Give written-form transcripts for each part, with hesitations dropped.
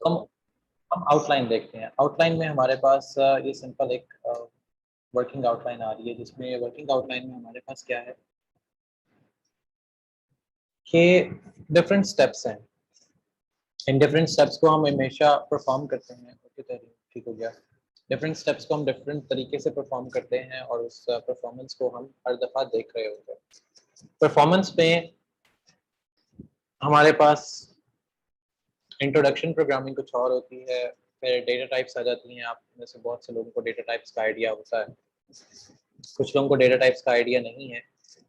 तो हम आउटलाइन देखते हैं। आउटलाइन में हमारे पास ये सिंपल एक वर्किंग आउटलाइन आ रही है, जिसमें वर्किंग आउटलाइन में हमारे पास क्या है कि डिफरेंट स्टेप्स हैं। इन डिफरेंट स्टेप्स को हम हमेशा परफॉर्म करते हैं। ओके, ठीक हो गया। डिफरेंट स्टेप्स को हम डिफरेंट तरीके से परफॉर्म करते हैं और उस परफॉर्मेंस को हम हर दफ़ा देख रहे होते हैं। परफॉर्मेंस में हमारे पास इंट्रोडक्शन प्रोग्रामिंग कुछ और होती है, फिर डेटा टाइप्स आ जाती हैं। आप में से बहुत से लोगों को डेटा टाइप्स का आइडिया होता है, कुछ लोगों को डेटा टाइप्स का आइडिया नहीं है,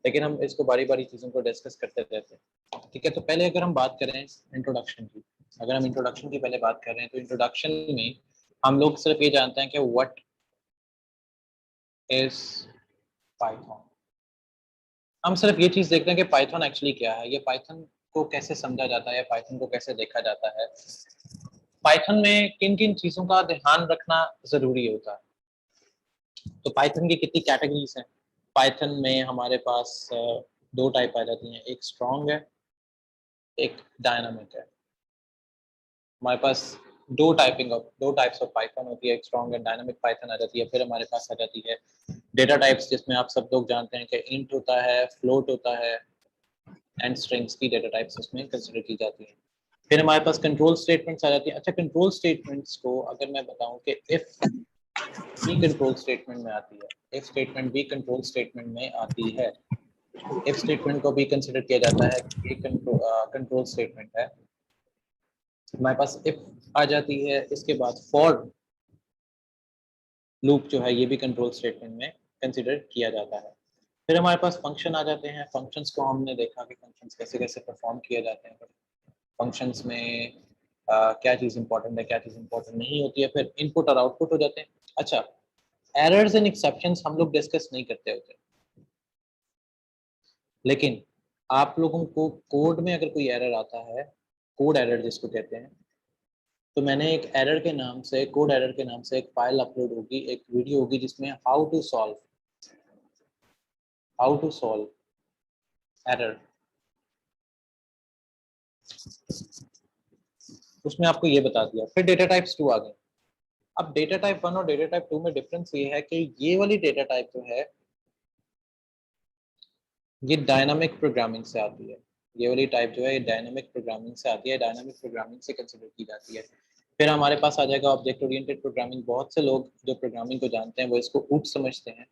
लेकिन हम इसको बारी बारी चीज़ों को डिस्कस करते रहते हैं। ठीक है, तो पहले अगर हम बात करें इंट्रोडक्शन की, अगर हम इंट्रोडक्शन की पहले बात कर रहे हैं, तो इंट्रोडक्शन में हम लोग सिर्फ ये जानते हैं कि व्हाट इज पाइथन। हम सिर्फ ये चीज़ देखते हैं कि पाइथन एक्चुअली क्या है, ये पाइथन को कैसे समझा जाता है, पाइथन को कैसे देखा जाता है, पाइथन में किन किन चीज़ों का ध्यान रखना ज़रूरी होता है। तो पाइथन की कितनी कैटेगरीज हैं। पाइथन में हमारे पास दो टाइप आ जाती हैं, एक स्ट्रॉन्ग है, एक डायनामिक है। हमारे पास दो टाइप्स ऑफ पाइथन होती है, एक स्ट्रॉन्ग एंड डायनामिक पाइथन आ जाती है। फिर हमारे पास आ जाती है डेटा टाइप्स, जिसमें आप सब लोग जानते हैं कि इंट होता है, फ्लोट होता है एंड स्ट्रिंग्स की डेटा टाइप्स उसमें कंसिडर की जाती हैं। फिर हमारे पास कंट्रोल स्टेटमेंट्स आ जाती हैं। अच्छा, कंट्रोल स्टेटमेंट्स को अगर मैं बताऊं कि इफ भी कंट्रोल स्टेटमेंट में आती है, इफ स्टेटमेंट भी कंट्रोल स्टेटमेंट में आती है, इफ स्टेटमेंट को भी कंसिडर किया जाता है कि कंट्रोल स्टेटमेंट है। हमारे पास इफ आ जाती है, इसके बाद फॉर लूप जो है ये भी कंट्रोल स्टेटमेंट में कंसिडर किया जाता है। फिर हमारे पास फंक्शन आ जाते हैं। फंक्शंस को हमने देखा कि फंक्शंस कैसे कैसे परफॉर्म किए जाते हैं। फंक्शंस में क्या चीज़ इंपॉर्टेंट है, क्या चीज़ इंपॉर्टेंट नहीं होती है। फिर इनपुट और आउटपुट हो जाते हैं। अच्छा, एरर्स एंड एक्सेप्शंस हम लोग डिस्कस नहीं करते होते, लेकिन आप लोगों को कोड में अगर कोई एरर आता है, कोड एरर जिसको कहते हैं, तो मैंने एक एरर के नाम से, कोड एरर के नाम से एक फाइल अपलोड होगी, एक वीडियो होगी, जिसमें हाउ टू सॉल्व एरर, उसमें आपको ये बता दिया। फिर डेटा टाइप्स 2 आ गए। अब डेटा टाइप 1 और डेटा टाइप 2 में डिफरेंस ये है कि ये वाली डेटा टाइप जो है ये डायनामिक प्रोग्रामिंग से आती है। ये वाली टाइप जो है ये डायनामिक प्रोग्रामिंग से आती है, डायनामिक प्रोग्रामिंग से कंसिडर की जाती है। फिर हमारे पास आ जाएगा ऑब्जेक्ट ओरिएंटेड प्रोग्रामिंग। बहुत से लोग जो प्रोग्रामिंग को जानते हैं वो इसको ऊप समझते हैं।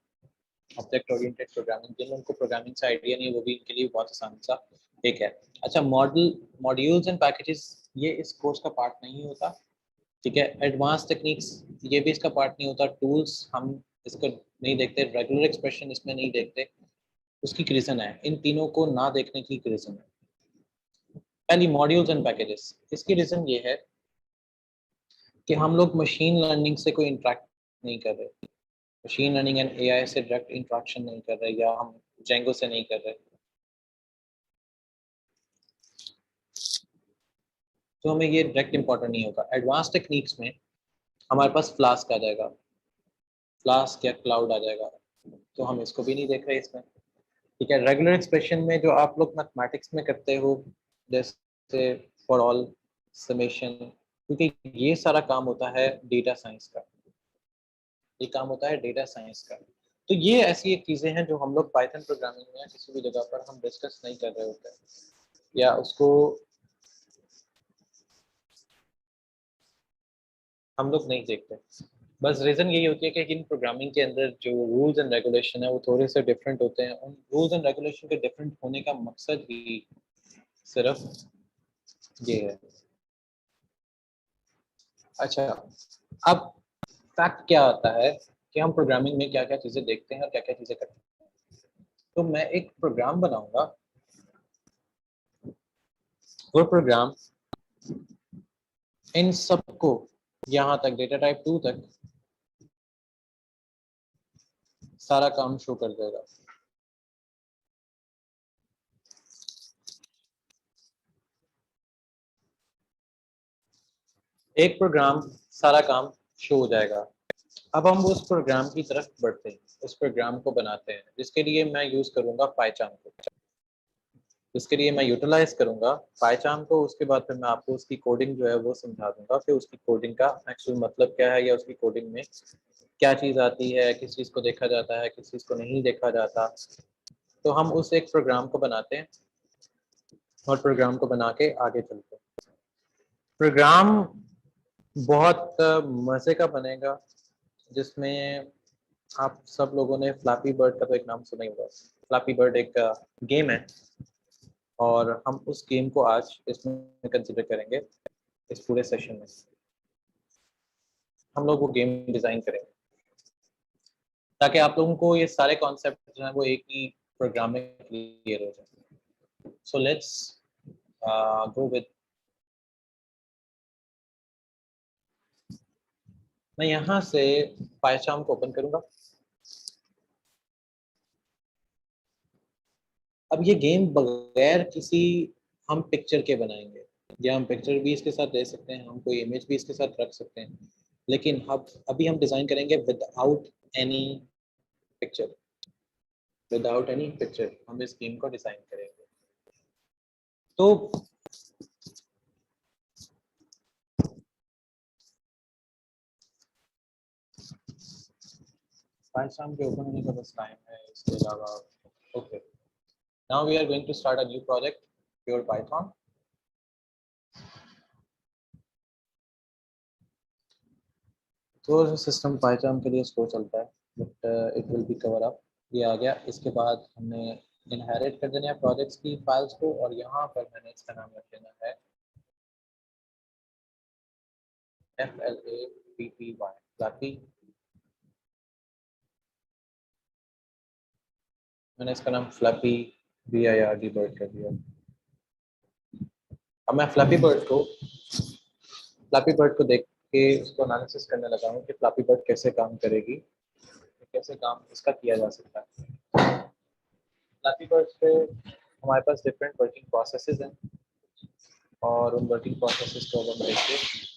ऑब्जेक्ट ओरिएंटेड प्रोग्रामिंग, जिन उनको प्रोग्रामिंग से आइडिया नहीं है वो भी इनके लिए बहुत आसान सा एक है। अच्छा, मॉड्यूल्स एंड पैकेजेस ये इस कोर्स का पार्ट नहीं होता। ठीक है, एडवांस टेक्निक्स ये भी इसका पार्ट नहीं होता। टूल्स हम इसको नहीं देखते, रेगुलर एक्सप्रेशन इसमें नहीं देखते। उसकी रीज़न है, इन तीनों को ना देखने की रीज़न है। पहली मॉड्यूल्स एंड पैकेजेस, इसकी रीज़न ये है कि हम लोग मशीन लर्निंग से कोई इंटरेक्ट नहीं कर रहे, मशीन लर्निंग एंड एआई से डायरेक्ट इंटरेक्शन नहीं कर रहे, या हम जेंगो से नहीं कर रहे, तो हमें ये डायरेक्ट इंपॉर्टेंट नहीं होगा। एडवांस टेक्निक्स में हमारे पास फ्लास्क आ जाएगा, फ्लास्क या क्लाउड आ जाएगा, तो हम इसको भी नहीं देख रहे इसमें। ठीक है, रेगुलर एक्सप्रेशन में जो आप लोग मैथमेटिक्स में करते हो, जैसे फॉर ऑल, समेशन, क्योंकि ये सारा काम होता है डेटा साइंस का, ये काम होता है डेटा साइंस का। तो ये ऐसी एक चीज़ें हैं जो हम लोग पाइथन प्रोग्रामिंग में या किसी भी जगह पर हम डिस्कस नहीं कर रहे होते हैं, या उसको हम लोग नहीं देखते। बस रीज़न यही होती है कि इन प्रोग्रामिंग के अंदर जो रूल्स एंड रेगुलेशन है वो थोड़े से डिफरेंट होते हैं। उन रूल्स एंड रेगुलेशन के डिफरेंट होने का मकसद ही सिर्फ ये है। अच्छा, अब फैक्ट क्या आता है कि हम प्रोग्रामिंग में क्या क्या चीज़ें देखते हैं और क्या क्या चीज़ें करते हैं। तो मैं एक प्रोग्राम बनाऊंगा, वो प्रोग्राम इन सबको, यहाँ तक डेटा टाइप 2 तक सारा काम शो कर देगा। एक प्रोग्राम सारा काम शो हो जाएगा। अब हम उस प्रोग्राम की तरफ बढ़ते हैं, उस प्रोग्राम को बनाते हैं, जिसके लिए मैं यूज करूंगा पाइथन को। इसके लिए मैं यूटिलाइज करूंगा पाइचार्म को। उसके बाद फिर मैं आपको उसकी कोडिंग जो है वो समझा दूंगा, फिर उसकी कोडिंग का एक्चुअल मतलब क्या है या उसकी कोडिंग में क्या चीज़ आती है, किस चीज़ को देखा जाता है, किस चीज़ को नहीं देखा जाता। तो हम उस एक प्रोग्राम को बनाते हैं और प्रोग्राम को बना के आगे चलते हैं। प्रोग्राम बहुत मज़े का बनेगा, जिसमें आप सब लोगों ने फ्लैपी बर्ड का तो एक नाम सुना ही होगा। फ्लैपी बर्ड एक गेम है और हम उस गेम को आज इसमें कंसिडर करेंगे। इस पूरे सेशन में हम लोग वो गेम डिज़ाइन करेंगे ताकि आप लोगों को ये सारे कॉन्सेप्ट जो हैं वो एक ही प्रोग्राम में क्लियर हो जाए। So let's go with. मैं यहाँ से पाइचार्म को ओपन करूँगा। अब ये गेम बगैर किसी हम पिक्चर के बनाएंगे, या हम पिक्चर भी इसके साथ दे सकते हैं, हम कोई इमेज भी इसके साथ रख सकते हैं, लेकिन अब अभी हम डिज़ाइन करेंगे without any picture. Without any picture हम इस गेम को डिज़ाइन करेंगे। तो पाइथन के ओपन होने का बस टाइम है, इसके अलावा okay. Now we are going to start a new project pure Python. तो सिस्टम पाइथन के लिए स्लो चलता है, but it will be cover up. ये आ गया। इसके बाद हमने इनहेरिट कर देना है प्रोजेक्ट्स की फाइल्स को, और यहाँ पर मैंने इसका नाम रख देना है FLAPPY फ्लैपी। मैंने इसका नाम फ्लैपी BIRD बर्ड कर दिया। अब मैं फ्लैपी बर्ड को देख के उसको एनालिसिस करने लगा हूँ कि फ्लैपी बर्ड कैसे काम करेगी, कैसे काम इसका किया जा सकता है। फ्लैपी बर्ड पे हमारे पास डिफरेंट वर्किंग प्रोसेसेस हैं, और उन वर्किंग प्रोसेसेस को अब हम देखते हैं।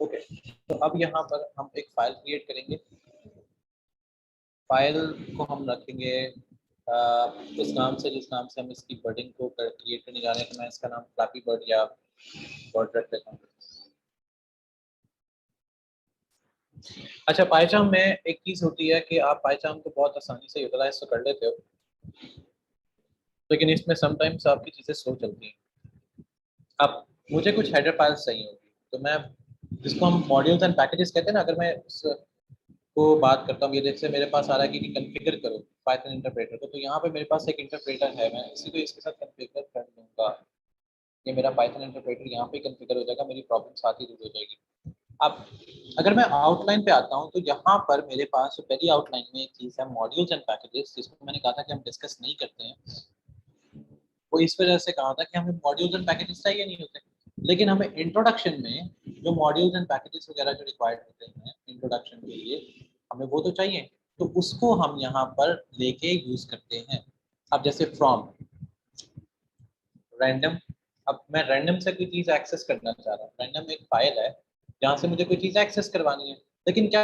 ओके, तो अब यहाँ पर हम एक फाइल क्रिएट करेंगे। फाइल को हम रखेंगे उस नाम से जिस नाम से हम इसकी बर्डिंग को क्रिएट करने जा रहे हैं। तो मैं इसका नाम फ्लैपी बर्ड या बर्ड रख लेता हूँ। अच्छा, पाइचार्म में एक चीज़ होती है कि आप पाइचार्म को बहुत आसानी से यूटिलाइज तो कर लेते हो, लेकिन इसमें समटाइम्स आपकी चीज़ें स्लो चलती हैं। अब मुझे कुछ हेडर फाइल्स चाहिए होगी, तो मैं जिसको हम मॉड्यूल्स एंड पैकेजेस कहते हैं ना, अगर मैं को बात करता हूँ, ये जैसे मेरे पास आ रहा है कि कॉन्फ़िगर करो पाइथन इंटरप्रेटर को, तो यहाँ पे मेरे पास एक इंटरप्रेटर है, मैं इसी को इसके साथ कॉन्फ़िगर कर दूंगा। ये मेरा पाइथन इंटरप्रेटर यहाँ पे कॉन्फ़िगर हो जाएगा, मेरी प्रॉब्लम साथ ही दूर हो जाएगी। अब अगर मैं आउटलाइन पे आता हूँ, तो यहाँ पर मेरे पास पहली आउटलाइन में एक चीज़ है मॉड्यूल्स एंड पैकेजेस, जिसको मैंने कहा था कि हम डिस्कस नहीं करते हैं। वो इस वजह से कहा था कि हमें मॉड्यूल्स एंड पैकेजेस चाहिए नहीं होते। लेकिन हमें इंट्रोडक्शन में जो मॉड्यूल्स एंड पैकेजेस वगैरह जो रिक्वायर्ड होते हैं इंट्रोडक्शन के लिए, हमें वो तो चाहिए, तो उसको हम यहाँ पर लेके यूज करते हैं। अब जैसे फ्रॉम, रैंडम, अब मैं रैंडम से कोई चीज एक्सेस करना चाह रहा हूँ, रैंडम एक फाइल है जहाँ से मुझे कोई चीज एक्सेस करवानी है, लेकिन क्या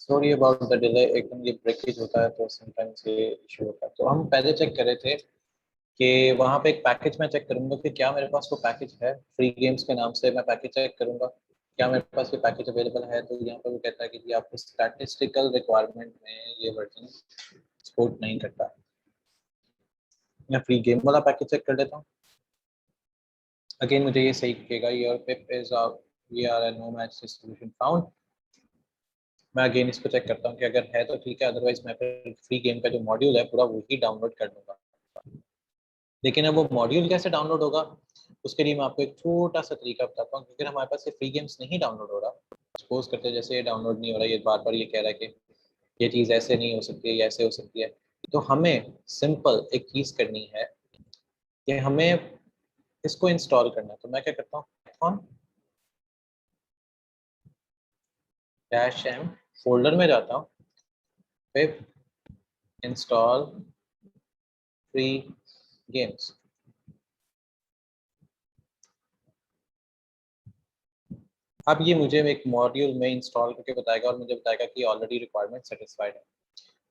सॉरी अबाउट द डिले, एकदम ये ब्रेकेज होता है तो समटाइम्स ये इशू होता है। तो हम पहले चेक कर रहे थे कि वहाँ पे एक पैकेज मैं चेक करूंगा कि क्या मेरे पास वो पैकेज है, फ्री गेम्स के नाम से मैं पैकेज चेक करूंगा क्या मेरे पास ये पैकेज अवेलेबल है। तो यहाँ पर वो कहता है कि जी आपको स्टैटिस्टिकल रिक्वायरमेंट में ये वर्जन सपोर्ट नहीं करता। मैं फ्री गेम वाला पैकेज चेक कर लेता हूँ। अगेन मुझे ये सही कहेगा your pip is we are no match solution found. मैं अगेन इसको चेक करता हूँ कि अगर है तो ठीक है, अदरवाइज मैं फिर फ्री गेम का जो मॉड्यूल है पूरा वही डाउनलोड कर लूंगा। लेकिन अब वो मॉड्यूल कैसे डाउनलोड होगा, उसके लिए मैं आपको एक छोटा सा तरीका बताता हूँ। क्योंकि हमारे पास ये फ्री गेम्स नहीं डाउनलोड हो रहा, सपोज करते हैं जैसे ये डाउनलोड नहीं हो रहा, ये बार बार ये कह रहा है कि ये चीज़ ऐसे नहीं हो सकती है, ये ऐसे हो सकती है। तो हमें सिंपल एक चीज़ करनी है कि हमें इसको इंस्टॉल करना है। तो मैं क्या करता हूँ, पाइथन डैश एम फोल्डर में जाता हूँ, फिर इंस्टॉल फ्री गेम्स। अब ये मुझे एक मॉड्यूल में इंस्टॉल करके बताएगा और मुझे बताएगा कि ऑलरेडी रिक्वायरमेंट सेटिस्फाइड है।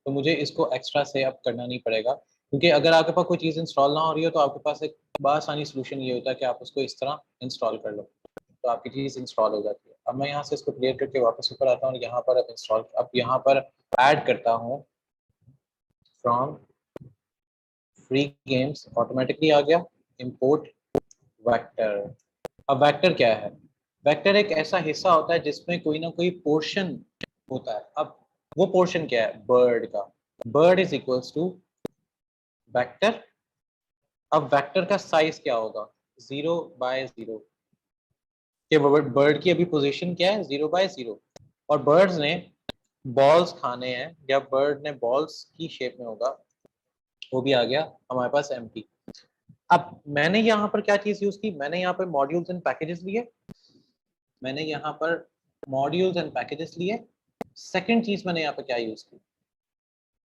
तो मुझे इसको एक्स्ट्रा से अब करना नहीं पड़ेगा, क्योंकि अगर आपके पास कोई चीज़ इंस्टॉल ना हो रही हो तो आपके पास एक आसानी सोल्यूशन ये होता है कि आप उसको इस तरह इंस्टॉल कर लो, तो आपकी चीज़ इंस्टॉल हो जाती है। अब मैं यहाँ से इसको क्लियर करके वापस ऊपर आता हूँ और यहाँ पर अब इंस्टॉल, अब यहाँ पर ऐड करता हूँ फ्रॉम फ्री गेम्स, ऑटोमेटिकली आ गया। Import vector. अब वेक्टर क्या है, वेक्टर एक ऐसा हिस्सा होता है जिसमें कोई ना कोई पोर्शन होता है। अब वो पोर्शन क्या है, बर्ड का, bird is equals to vector. अब वेक्टर का साइज क्या होगा, 0/0, कि बर्ड की अभी पोजीशन क्या है, 0/0। और बर्ड्स ने बॉल्स खाने हैं या बर्ड ने बॉल्स की शेप में होगा, वो भी आ गया हमारे पास एम्प्टी। अब मैंने यहाँ पर क्या चीज यूज की, मैंने यहाँ पर मॉड्यूल्स एंड पैकेजेस लिए, मैंने यहाँ पर मॉड्यूल्स एंड पैकेजेस लिए। सेकंड चीज मैंने यहाँ पर क्या यूज की,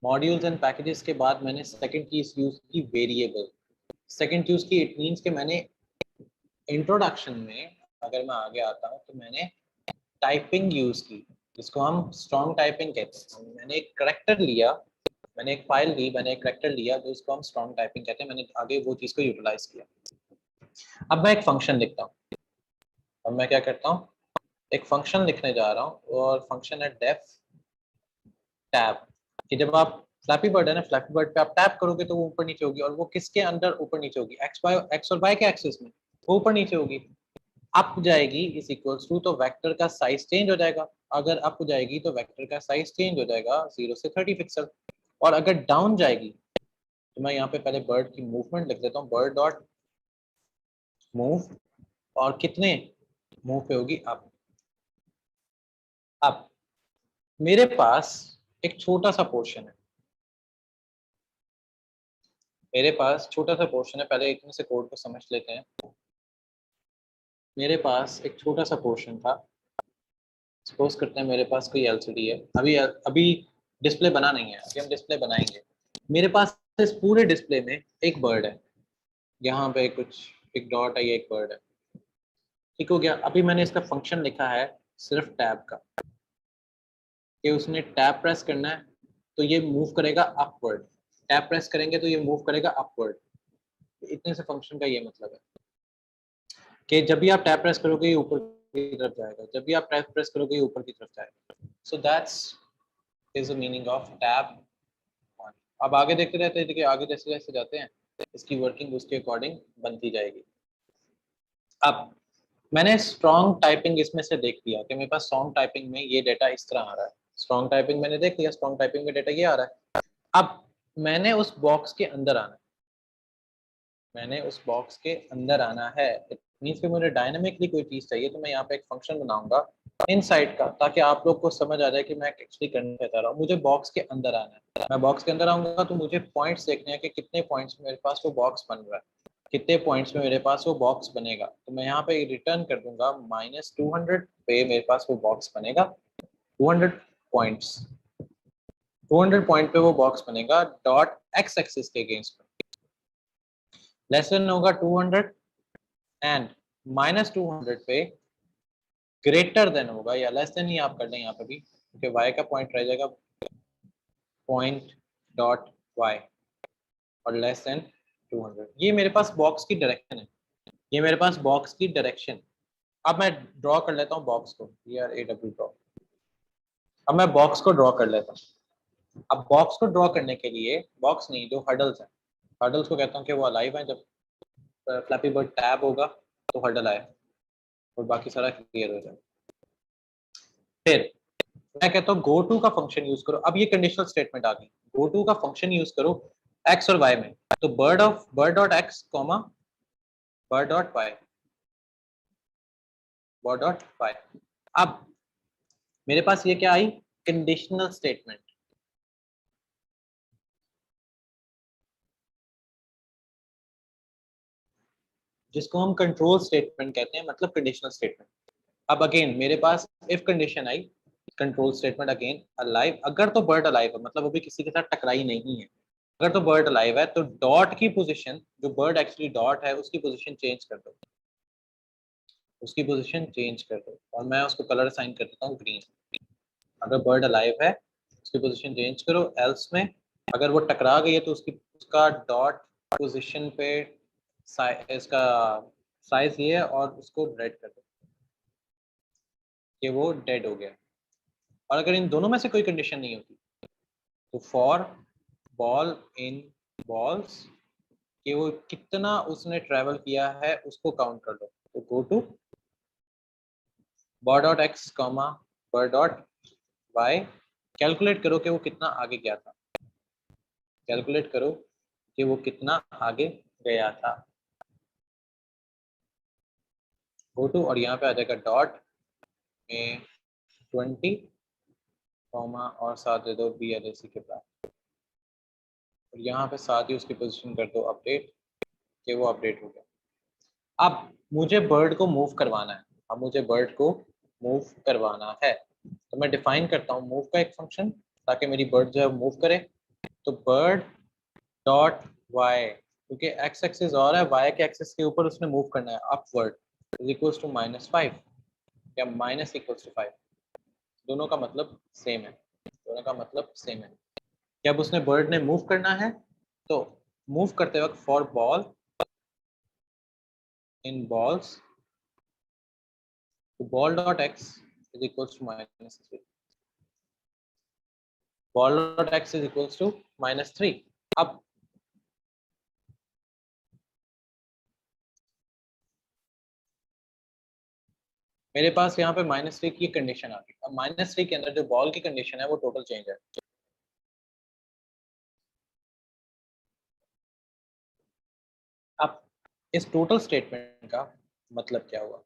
मॉड्यूल्स एंड पैकेजेस के बाद मैंने सेकंड चीज यूज की, वेरिएबल। सेकंड चीज की, इट मींस कि मैंने इंट्रोडक्शन में, अगर मैं आगे आता हूँ, तो मैंने टाइपिंग यूज की, जिसको हम स्ट्रॉन्ग टाइपिंग कहते हैं। मैंने एक करेक्टर लिया, मैंने एक फाइल ली, मैंने एक करेक्टर लिया जो इसको हम स्ट्रॉन्ग टाइपिंग कहते हैं, मैंने आगे वो चीज़ को यूटिलाइज किया। अब मैं एक फंक्शन लिखता हूँ। अब मैं क्या करता हूँ, एक फंक्शन लिखने जा रहा हूँ और फंक्शन है डेफ टैब। कि जब आप फ्लैपी बर्ड है ना, फ्लैपी बर्ड पे आप टैप करोगे तो वो ऊपर नीचे होगी, और वो किसके अंदर ऊपर नीचे होगी, एक्स और वाई के एक्सिस में, वो ऊपर नीचे होगी। अप जाएगी इज इक्वल्स टू, तो वेक्टर का साइज चेंज हो जाएगा। अगर अप जाएगी तो वेक्टर का साइज चेंज हो जाएगा 0 से 30 पिक्सल। और अगर डाउन जाएगी, तो मैं यहाँ पे पहले बर्ड की मूवमेंट लिख देता हूँ, बर्ड डॉट मूव, और कितने मूव पे होगी अप। अब मेरे पास एक छोटा सा पोर्शन है, मेरे पास छोटा सा पोर्शन है, पहले इतने से कोड को समझ लेते हैं। मेरे पास एक छोटा सा पोर्शन था, सपोज करते हैं मेरे पास कोई एलसीडी है, अभी अभी डिस्प्ले बना नहीं है, अभी हम डिस्प्ले बनाएंगे। मेरे पास इस पूरे डिस्प्ले में एक बर्ड है, यहाँ पे कुछ एक डॉट है, ये एक बर्ड है, ठीक हो गया। अभी मैंने इसका फंक्शन लिखा है सिर्फ टैब का, कि उसने टैब प्रेस करना है तो ये मूव करेगा अपवर्ड, टैब प्रेस करेंगे तो ये मूव करेगा अपवर्ड। इतने से फंक्शन का ये मतलब है कि जब भी आप टैब प्रेस करोगे ये ऊपर की तरफ जाएगा, जब भी आप टैब प्रेस करोगे ये ऊपर की तरफ जाएगा। So that's is the meaning of tab on. अब आगे देखते रहते हैं, देखिए आगे जैसे जैसे जाते हैं इसकी वर्किंग उसके अकॉर्डिंग बनती जाएगी। अब मैंने स्ट्रॉन्ग टाइपिंग इसमें से देख लिया कि मेरे पास स्ट्रॉन्ग टाइपिंग में ये डेटा इस तरह आ रहा है, स्ट्रॉन्ग टाइपिंग मैंने देख लिया, स्ट्रॉन्ग टाइपिंग में डेटा ये आ रहा है। अब मैंने उस बॉक्स के अंदर आना है, मैंने उस बॉक्स के अंदर आना है, इट मींस कि मुझे डायनामिकली कोई चीज चाहिए, तो मैं यहाँ पे एक फंक्शन बनाऊंगा इनसाइड का, ताकि आप लोग को समझ आ जाए कि मैं एक्चुअली करना चाह रहा हूँ। मुझे बॉक्स के अंदर आना है, मैं बॉक्स के अंदर आऊंगा तो मुझे पॉइंट्स देखने हैं कि कितने पॉइंट्स में मेरे पास वो बॉक्स बन रहा है, कितने पॉइंट्स में मेरे पास वो बॉक्स बनेगा। तो मैं यहाँ पे रिटर्न कर दूंगा -200 पे मेरे पास वो बॉक्स बनेगा, 200 पॉइंट्स, 200 पॉइंट पे वो बॉक्स बनेगा डॉट एक्स एक्सिस के अगेंस्ट में। लेस देन होगा 200 एंड -200 पे ग्रेटर देन होगा, या लेस देन ही आप कर दें यहाँ पे भी, क्योंकि y का पॉइंट रह जाएगा पॉइंट डॉट वाई, और लेस देन 200। ये मेरे पास बॉक्स की डायरेक्शन है, ये मेरे पास बॉक्स की डायरेक्शन। अब मैं ड्रॉ कर लेता हूँ बॉक्स को, AW ड्रॉ। अब मैं बॉक्स को ड्रॉ कर लेता हूँ। अब बॉक्स को ड्रॉ करने के लिए, बॉक्स नहीं, जो हर्डल्स हैं, हर्डल्स को कहता हूँ कि वो अलाइव हैं, जब फ्लैपी बर्ड टैब होगा तो हर्डल आए और बाकी सारा क्लियर हो जाए। फिर मैं कहता हूँ गो टू का फंक्शन यूज करो। अब ये कंडीशनल स्टेटमेंट आ गई, गो टू का फंक्शन यूज करो एक्स और वाई में, तो bird dot X comma bird dot Y, bird dot Y. अब मेरे पास ये क्या आई, कंडीशनल स्टेटमेंट, जिसको हम कंट्रोल स्टेटमेंट कहते हैं, मतलब कंडीशनल स्टेटमेंट। अब अगेन मेरे पास इफ कंडीशन आई, कंट्रोल स्टेटमेंट अगेन अलाइव, अगर तो बर्ड अलाइव है, मतलब वो भी किसी के साथ टकराई नहीं है, अगर तो बर्ड अलाइव है तो डॉट की पोजीशन, जो बर्ड एक्चुअली डॉट है उसकी पोजीशन चेंज कर दो, उसकी पोजीशन चेंज कर दो, और मैं उसको कलर असाइन कर देता हूँ ग्रीन। अगर बर्ड अलाइव है उसकी पोजीशन चेंज करो, एल्स में अगर वो टकरा गई है तो उसकी उसका डॉट पोजीशन पे इसका साइज ये है, और उसको रेड कर दो कि वो डेड हो गया। और अगर इन दोनों में से कोई कंडीशन नहीं होती तो फॉर बॉल इन बॉल्स, कि वो कितना उसने ट्रेवल किया है उसको काउंट कर लो, तो go to ball dot X comma bird dot Y, calculate करो कि वो कितना आगे गया था, कैलकुलेट करो कि वो कितना आगे गया था, गो टू, और यहाँ पे आ जाएगा डॉट में 20 कॉमा और साथ दे दो बी एल सी के बाद, और यहाँ पे साथ ही उसकी पोजीशन कर दो अपडेट, कि वो अपडेट हो गया। अब मुझे बर्ड को मूव करवाना है, अब मुझे बर्ड को मूव करवाना है, तो मैं डिफाइन करता हूँ मूव का एक फंक्शन, ताकि मेरी बर्ड जो है मूव करे। तो बर्ड डॉट वाई, क्योंकि एक्स एक्सिस और है, वाई के एक्सिस के ऊपर उसने मूव करना है अपवर्ड, इज इक्वल्स टू -5 या माइनस इक्वल्स टू 5, दोनों का मतलब सेम है, दोनों का मतलब सेम है। जब उसने बर्ड ने मूव करना है तो मूव करते वक्त फॉर बॉल इन बॉल्स, तो ball dot X is equals to -3, ball dot X is equals to -3। अब मेरे पास यहाँ पे -3 की कंडीशन आ गई। अब -3 के अंदर जो बॉल की कंडीशन है वो टोटल चेंज है। अब इस टोटल स्टेटमेंट का मतलब क्या हुआ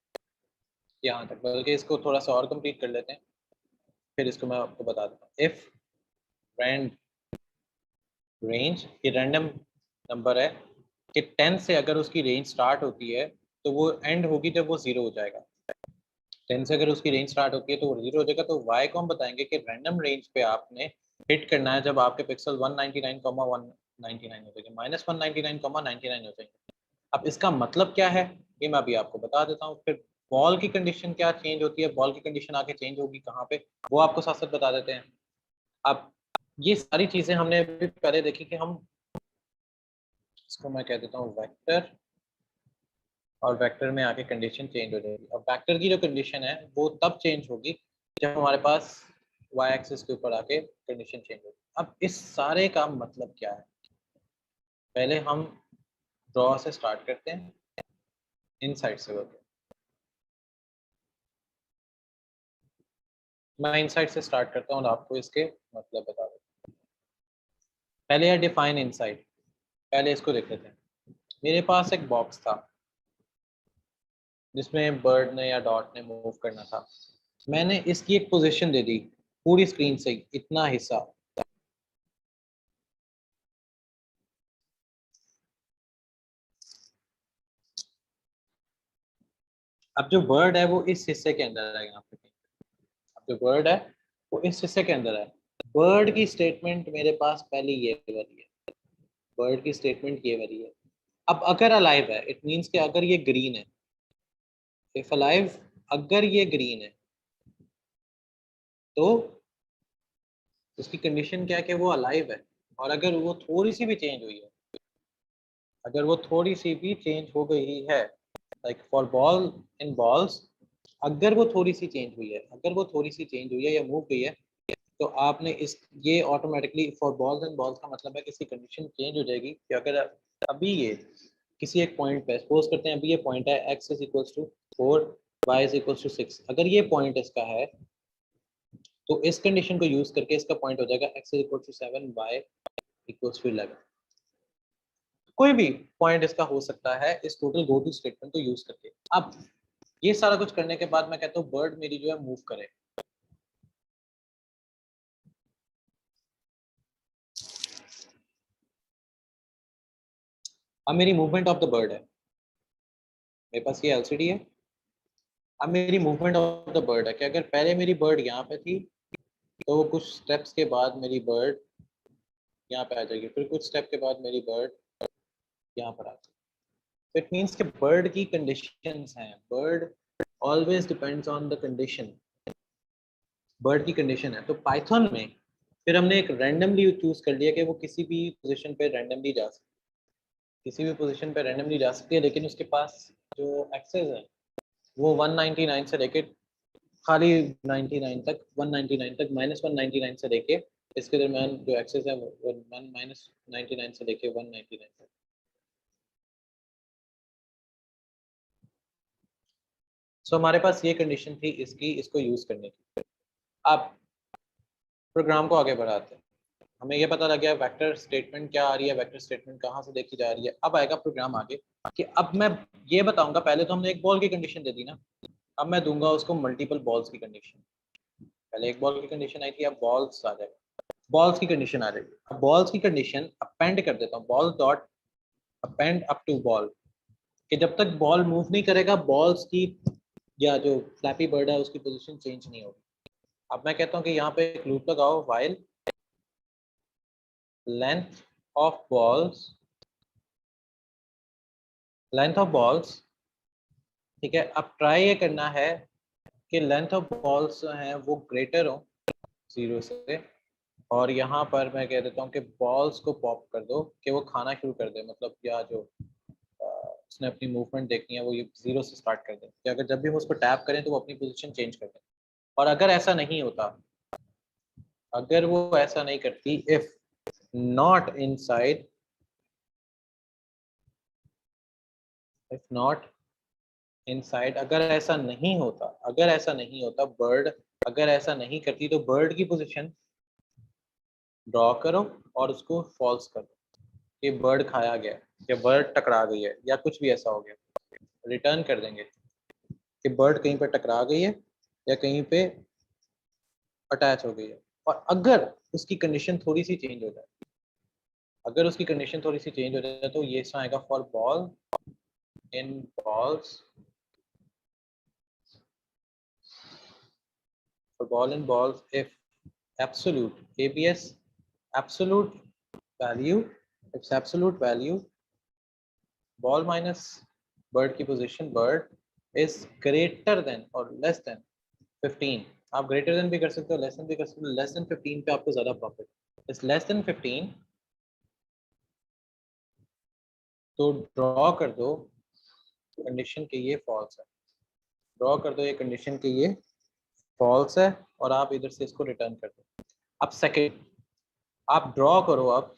यहाँ तक, बल्कि इसको थोड़ा सा और कंप्लीट कर लेते हैं, फिर इसको मैं आपको बता देता हूँ। इफ रैंड रेंज, ये रैंडम नंबर है कि 10 से अगर उसकी रेंज स्टार्ट होती है तो वो एंड होगी जब वो 0 हो जाएगा। 10 से अगर उसकी रेंज स्टार्ट होती है तो वो 0 हो जाएगा। तो y को हम बताएंगे कि रैंडम रेंज पे आपने हिट करना है जब आपके पिक्सल 199,199 हो जाएंगे, -199,99 हो जाएंगे। अब इसका मतलब क्या है ये मैं अभी आपको बता देता हूँ। फिर बॉल की कंडीशन क्या चेंज होती है, बॉल की कंडीशन आके चेंज होगी कहाँ पे, वो आपको साथ साथ बता देते हैं। अब ये सारी चीजें हमने अभी पहले देखी कि हम, इसको मैं कह देता हूँ वेक्टर, और वेक्टर में आके कंडीशन चेंज हो जाएगी। अब वेक्टर की जो कंडीशन है वो तब चेंज होगी जब हमारे पास वाई एक्सिस के ऊपर आके कंडीशन चेंज होगी। अब इस सारे का मतलब क्या है, पहले हम ड्रॉ से स्टार्ट करते हैं, इनसाइड से होते हैं। मैं इनसाइड से स्टार्ट करता हूँ और आपको इसके मतलब बता देता हूँ। पहले है डिफाइन इनसाइड, पहले इसको देख लेते हैं। मेरे पास एक बॉक्स था जिसमें बर्ड ने या डॉट ने मूव करना था। मैंने इसकी एक पोजीशन दे दी पूरी स्क्रीन से इतना हिस्सा। अब जो बर्ड है वो इस हिस्से के अंदर है यहाँ पे। अब जो बर्ड है वो इस हिस्से के अंदर है। बर्ड की स्टेटमेंट मेरे पास पहले ये वाली है, बर्ड की स्टेटमेंट ये वाली है। अब अगर अलाइव है इट मीन्स कि अगर ये ग्रीन है, इफ अलाइव, अगर ये ग्रीन है तो उसकी कंडीशन क्या है कि वो अलाइव है। और अगर वो थोड़ी सी भी चेंज हुई है, अगर वो थोड़ी सी भी चेंज हो गई है, like for ball in balls, अगर वो थोड़ी सी चेंज हुई है, अगर वो थोड़ी सी चेंज हुई है या मूव गई है, तो आपने इस, ये automatically for balls and balls का मतलब है कि इसकी कंडीशन चेंज हो जाएगी कि अगर अभी ये किसी एक पॉइंट पे सपोज करते हैं, अभी ये पॉइंट है x is equals to 4, y is equals to 6, अगर ये पॉइंट इसका है तो इस कंडीशन को यूज करके इसका पॉइंट हो जाएगा x is equals to 7, y equals to 11। कोई भी पॉइंट इसका हो सकता है इस टोटल गो टू स्टेटमेंट को यूज करके। अब ये सारा कुछ करने के बाद मैं कहता हूँ बर्ड मेरी जो है मूव करे। अब मेरी मूवमेंट ऑफ द बर्ड है, मेरे पास ये एलसीडी है। अब मेरी मूवमेंट ऑफ द बर्ड है कि अगर पहले मेरी बर्ड यहाँ पे थी तो कुछ स्टेप्स के बाद मेरी बर्ड यहाँ पे आ जाएगी, फिर कुछ स्टेप के बाद मेरी बर्ड यहाँ पर आ जाएगी। तो इट मीन्स कि बर्ड की कंडीशंस हैं, bird always depends on the condition, bird की कंडीशन है। तो पाइथन में फिर हमने एक रैंडमली चूज कर लिया कि वो किसी भी पोजीशन पे रैंडमली जा सकती है, किसी भी पोजीशन पे रैंडमली जा सकती है, लेकिन उसके पास जो एक्सेस है वो 199 से लेके खाली 99 तक, 199 तक, -199 से लेके इसके दरम्यान जो एक्सेस है वो -99 से लेके 199 तक। सो हमारे पास ये कंडीशन थी इसकी, इसको यूज करने की। अब प्रोग्राम को आगे बढ़ाते हैं। हमें ये पता लग गया वेक्टर स्टेटमेंट क्या आ रही है, वेक्टर स्टेटमेंट कहाँ से देखी जा रही है। अब आएगा प्रोग्राम आगे कि अब मैं ये बताऊंगा, पहले तो हमने एक बॉल की कंडीशन दे दी ना, अब मैं दूंगा उसको मल्टीपल बॉल्स की कंडीशन। पहले एक बॉल की कंडीशन आई थी, अब बॉल्स आ जाएगा, बॉल्स की कंडीशन आ जाएगी। अब बॉल्स की कंडीशन अपेंड कर देता हूँ, ball dot append up to ball, कि जब तक बॉल मूव नहीं करेगा बॉल्स की या जो फ्लैपी बर्ड है उसकी पोजीशन चेंज नहीं होगी। अब मैं कहता हूँ कि यहाँ पे एक लूप लगाओ, while length of balls, length of balls, ठीक है। अब ट्राई ये करना है कि लेंथ ऑफ बॉल्स जो हैं वो ग्रेटर हो 0 से, और यहाँ पर मैं कह देता हूँ कि बॉल्स को पॉप कर दो कि वो खाना शुरू कर दे, मतलब या जो उसने अपनी मूवमेंट देखनी है वो ये 0 से स्टार्ट कर दे, कि अगर जब भी हम उसको टैप करें तो वो अपनी पोजीशन चेंज कर दे। और अगर ऐसा नहीं होता, अगर वो ऐसा नहीं करती, if not inside, if not inside, अगर ऐसा नहीं होता, अगर ऐसा नहीं होता बर्ड, अगर ऐसा नहीं करती तो बर्ड की पोजीशन ड्रॉ करो और उसको फॉल्स कर दो कि बर्ड खाया गया या बर्ड टकरा गई है या कुछ भी ऐसा हो गया। रिटर्न कर देंगे कि बर्ड कहीं पर टकरा गई है या कहीं पे अटैच हो गई है। और अगर उसकी कंडीशन थोड़ी सी चेंज हो जाए, अगर उसकी कंडीशन थोड़ी सी चेंज हो जाए तो ये इसमें आएगा for ball in balls, for ball and balls if absolute ABS absolute value, if absolute value ball minus bird की position bird is greater than or less than 15, आप greater than भी कर सकते हो, less than भी कर सकते हो, less than 15 पे आपको ज़्यादा profit, is less than 15 तो ड्रॉ कर दो कंडीशन के ये फॉल्स है, ड्रॉ कर दो ये कंडीशन के ये फॉल्स है और आप इधर से इसको रिटर्न कर दो। अब सेकेंड आप ड्रॉ करो, अब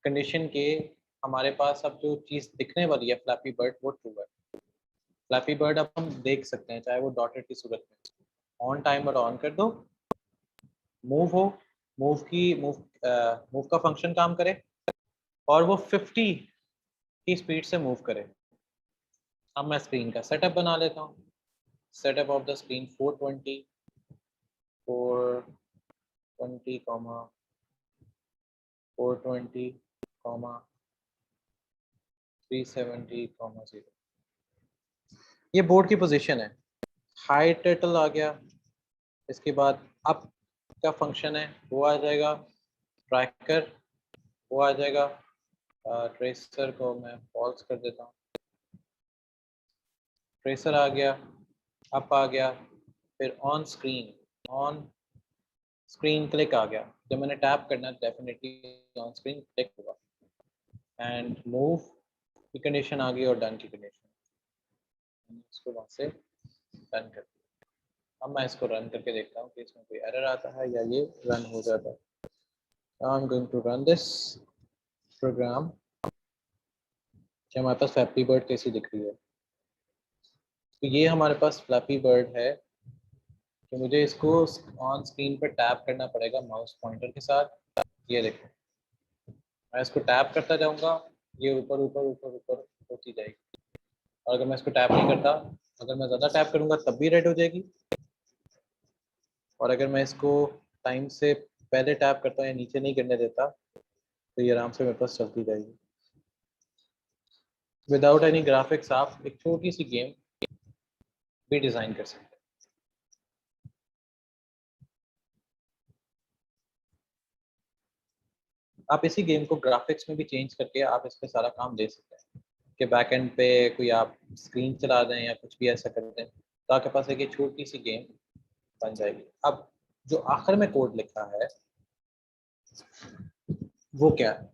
कंडीशन के हमारे पास अब जो चीज़ दिखने वाली है फ्लैपी बर्ड वो ट्रू है। फ्लैपी बर्ड अब हम देख सकते हैं चाहे वो डॉटेड की सूरत में। ऑन टाइमर ऑन कर दो, मूव हो, मूव का फंक्शन काम करे और वो 50 की स्पीड से मूव करे। अब मैं स्क्रीन का सेटअप बना लेता हूँ। Setup of the screen 420 comma 420 comma 370 comma 0, ये बोर्ड की पोजीशन है। हाई टर्टल आ गया, इसके बाद अप का फंक्शन है वो आ जाएगा, ट्रैकर वो आ जाएगा, ट्रेसर को मैं फॉल्स कर देता हूँ, ट्रेसर आ गया, अप आ गया, फिर ऑन स्क्रीन क्लिक आ गया। जब मैंने टैप करना डेफिनेटली ऑन स्क्रीन क्लिक होगा एंड मूव की कंडीशन आ गई और डन की कंडीशन, इसको वहाँ से डन कर दिया। अब मैं इसको रन करके देखता हूँ कि इसमें कोई एरर आता है या ये रन हो जाता है। Now I'm going to run this program कि हमारे पास फ्लैपी बर्ड कैसी दिख रही है। तो ये हमारे पास फ्लैपी बर्ड है कि मुझे इसको ऑन स्क्रीन पर टैप करना पड़ेगा माउस पॉइंटर के साथ। ये देखो मैं इसको टैप करता जाऊंगा, ये ऊपर ऊपर ऊपर ऊपर होती जाएगी और अगर मैं इसको टैप नहीं करता, अगर मैं ज़्यादा टैप करूंगा तब भी रेड हो जाएगी और अगर मैं इसको टाइम से पहले टैप करता हूँ या नीचे नहीं करने देता तो ये आराम से मेरे पास चलती जाएगी। विदाउट एनी ग्राफिक्स आप एक छोटी सी गेम भी डिज़ाइन कर सकते हैं। आप इसी गेम को ग्राफिक्स में भी चेंज करके आप इस पे सारा काम दे सकते हैं कि बैक एंड पे कोई आप स्क्रीन चला दें या कुछ भी ऐसा कर दें तो आपके पास एक छोटी सी गेम बन जाएगी। अब जो आखिर में कोड लिखा है वो क्या है,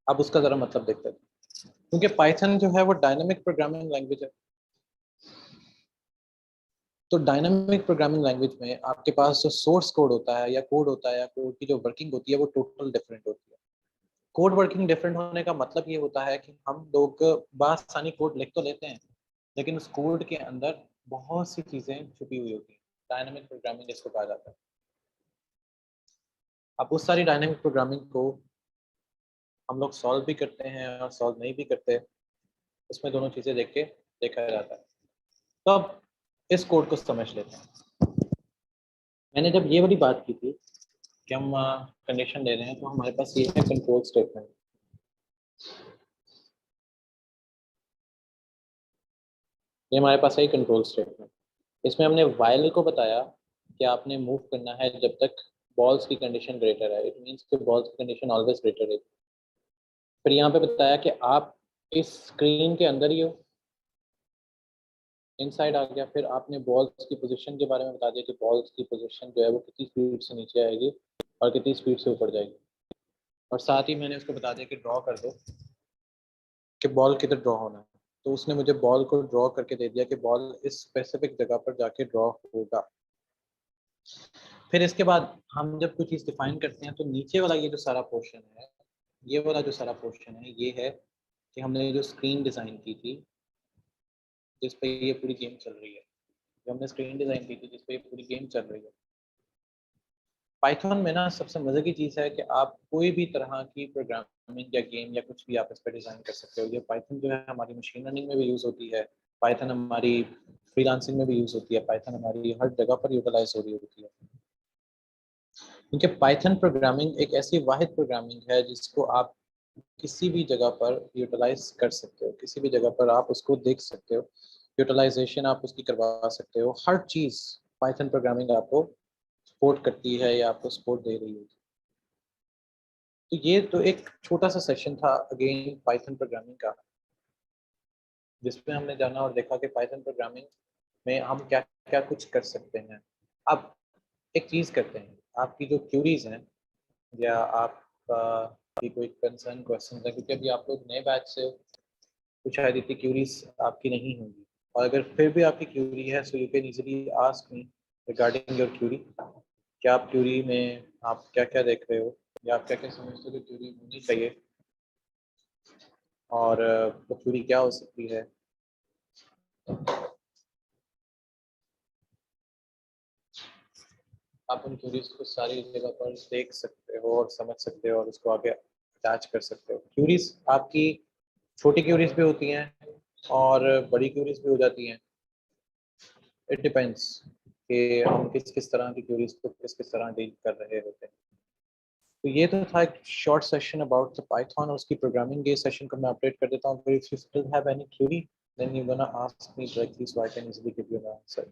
अब उसका ज़रा मतलब देखते हैं। क्योंकि पाइथन जो है वो डायनामिक प्रोग्रामिंग लैंग्वेज है, तो डायनामिक प्रोग्रामिंग लैंग्वेज में आपके पास जो सोर्स कोड होता है या कोड होता है या कोड की जो वर्किंग होती है वो टोटल डिफरेंट होती है। कोड वर्किंग डिफरेंट होने का मतलब ये होता है कि हम लोग बासानी कोड लिख तो लेते हैं लेकिन उस कोड के अंदर बहुत सी चीज़ें छुपी हुई होती हैं। डायनामिक प्रोग्रामिंग इसको कहा जाता है। अब उस सारी डायनामिक प्रोग्रामिंग को हम लोग सॉल्व भी करते हैं और सॉल्व नहीं भी करते, उसमें दोनों चीज़ें देख के देखा जाता है। तो अब इस कोड को समझ लेते हैं। मैंने जब ये वाली बात की थी कि हम कंडीशन ले रहे हैं तो हमारे पास ये है कंट्रोल स्टेटमेंट। ये हमारे पास है कंट्रोल स्टेटमेंट। इसमें हमने वाइल को बताया कि आपने मूव करना है जब तक बॉल्स की कंडीशन ग्रेटर है, इट मीन्स कि बॉल्स की कंडीशन ऑलवेज ग्रेटर है। फिर यहाँ पे बताया कि आप इस स्क्रीन के अंदर ही हो, इनसाइड आ गया। फिर आपने बॉल्स की पोजीशन के बारे में बता दिया कि बॉल्स की पोजीशन जो है वो कितनी स्पीड से नीचे आएगी और कितनी स्पीड से ऊपर जाएगी। और साथ ही मैंने उसको बता दिया कि ड्रॉ कर दो कि बॉल किधर ड्रॉ होना है। तो उसने मुझे बॉल को ड्रॉ करके दे दिया कि बॉल इस स्पेसिफिक जगह पर जाके ड्रॉ होगा। फिर इसके बाद हम जब कोई चीज़ डिफाइन करते हैं तो नीचे वाला ये जो सारा पोर्शन है, ये वाला जो सारा पोर्शन है ये है कि हमने जो स्क्रीन डिज़ाइन की थी जिस पे ये पूरी गेम चल रही है, जो हमने स्क्रीन डिज़ाइन की थी जिस पे ये पूरी गेम चल रही है। पाइथन में ना सबसे मज़े की चीज़ है कि आप कोई भी तरह की प्रोग्रामिंग या गेम या कुछ भी आप इस पर डिज़ाइन कर सकते हो। ये पाइथन जो है हमारी मशीन लर्निंग में भी यूज़ होती है, पाइथन हमारी फ्रीलांसिंग में भी यूज होती है, पाइथन हमारी हर जगह पर यूटिलाइज हो रही होती है, क्योंकि पाइथन प्रोग्रामिंग एक ऐसी वाहिद प्रोग्रामिंग है जिसको आप किसी भी जगह पर यूटिलाइज कर सकते हो, किसी भी जगह पर आप उसको देख सकते हो, यूटिलाइजेशन आप उसकी करवा सकते हो। हर चीज़ पाइथन प्रोग्रामिंग आपको सपोर्ट करती है या आपको सपोर्ट दे रही है। तो ये तो एक छोटा सा सेशन था अगेन पाइथन प्रोग्रामिंग का, जिसमें हमने जाना और देखा कि पाइथन प्रोग्रामिंग में हम क्या क्या कुछ कर सकते हैं। अब एक चीज़ करते हैं, आपकी जो क्यूरीज हैं या आप की कोई कंसर्न क्वेश्चन है, क्योंकि अभी आप लोग नए बैच से तो शायद इतनी क्यूरीज आपकी नहीं होंगी, और अगर फिर भी आपकी क्यूरी है so you can easily ask me regarding your query. क्या आप क्यूरी में आप क्या क्या देख रहे हो या आप क्या क्या समझते हो कि क्यूरी होनी चाहिए, और वो क्यूरी क्या हो सकती है। आप उन क्यूरीज को सारी जगह पर देख सकते हो और समझ सकते हो और उसको आगे अटैच कर सकते हो। क्यूरीज आपकी छोटी क्यूरीज भी होती हैं और बड़ी क्यूरीज भी हो जाती हैं, इट डिपेंड्स कि हम किस किस तरह की क्यूरीज को किस किस तरह डील कर रहे होते हैं। तो ये तो था एक short session about the Python और उसकी प्रोग्रामिंग। ये सेशन को मैं अपडेट कर देता हूँ, if you still have any query then you gonna ask me directly so I can easily give you an answer.